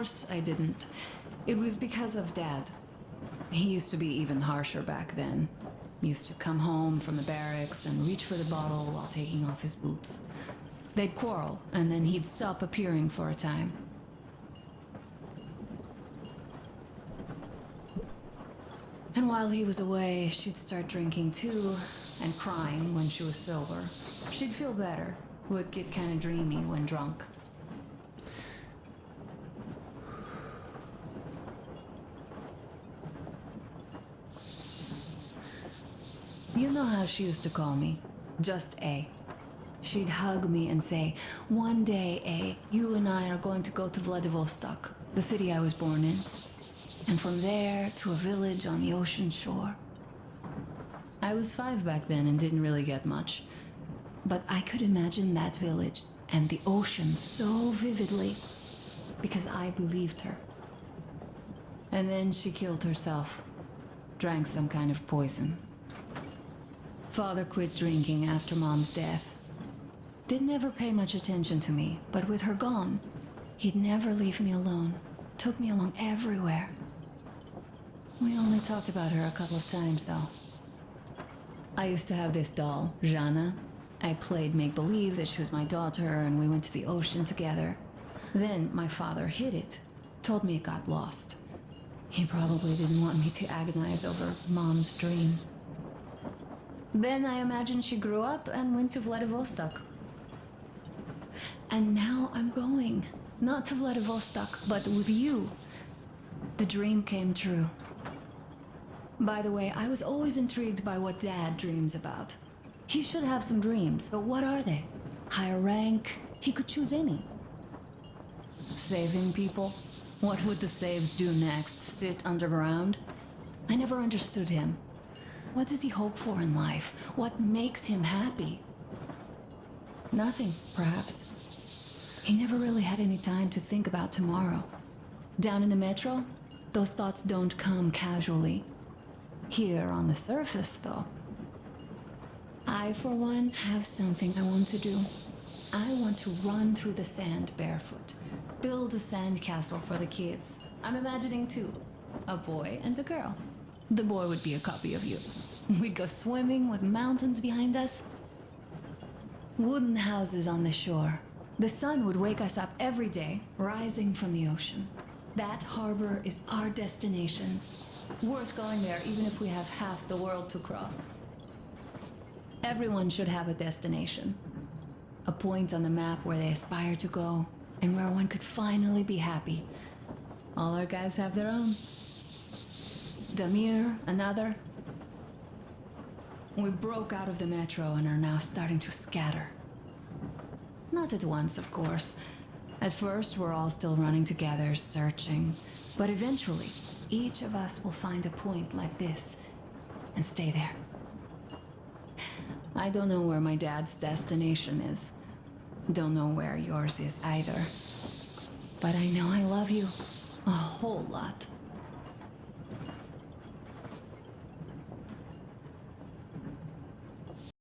course I didn't. It was because of Dad. He used to be even harsher back then. Used to come home from the barracks and reach for the bottle while taking off his boots. They'd quarrel, and then he'd stop appearing for a time. And while he was away, she'd start drinking too, and crying when she was sober. She'd feel better, would get kind of dreamy when drunk. You know how she used to call me? Just A. She'd hug me and say, "One day, A, you and I are going to go to Vladivostok, the city I was born in. And from there to a village on the ocean shore." I was 5 back then and didn't really get much. But I could imagine that village and the ocean so vividly because I believed her. And then she killed herself. Drank some kind of poison. Father quit drinking after Mom's death. Didn't ever pay much attention to me, but with her gone, he'd never leave me alone. Took me along everywhere. We only talked about her a couple of times, though. I used to have this doll, Jana. I played make-believe that she was my daughter, and we went to the ocean together. Then my father hid it, told me it got lost. He probably didn't want me to agonize over Mom's dream. Then I imagine she grew up and went to Vladivostok. And now I'm going. Not to Vladivostok, but with you. The dream came true. By the way, I was always intrigued by what Dad dreams about. He should have some dreams, so what are they? Higher rank? He could choose any. Saving people? What would the saved do next? Sit underground? I never understood him. What does he hope for in life? What makes him happy? Nothing, perhaps. He never really had any time to think about tomorrow. Down in the metro, those thoughts don't come casually. Here on the surface, though. I, for one, have something I want to do. I want to run through the sand barefoot. Build a sandcastle for the kids. I'm imagining two. A boy and a girl. The boy would be a copy of you. We'd go swimming with mountains behind us. Wooden houses on the shore. The sun would wake us up every day, rising from the ocean. That harbor is our destination. Worth going there even if we have half the world to cross. Everyone should have a destination. A point on the map where they aspire to go, and where one could finally be happy. All our guys have their own. Damir, another. We broke out of the metro and are now starting to scatter. Not at once, of course. At first, we're all still running together, searching. But eventually, each of us will find a point like this and stay there. I don't know where my dad's destination is. Don't know where yours is either. But I know I love you a whole lot.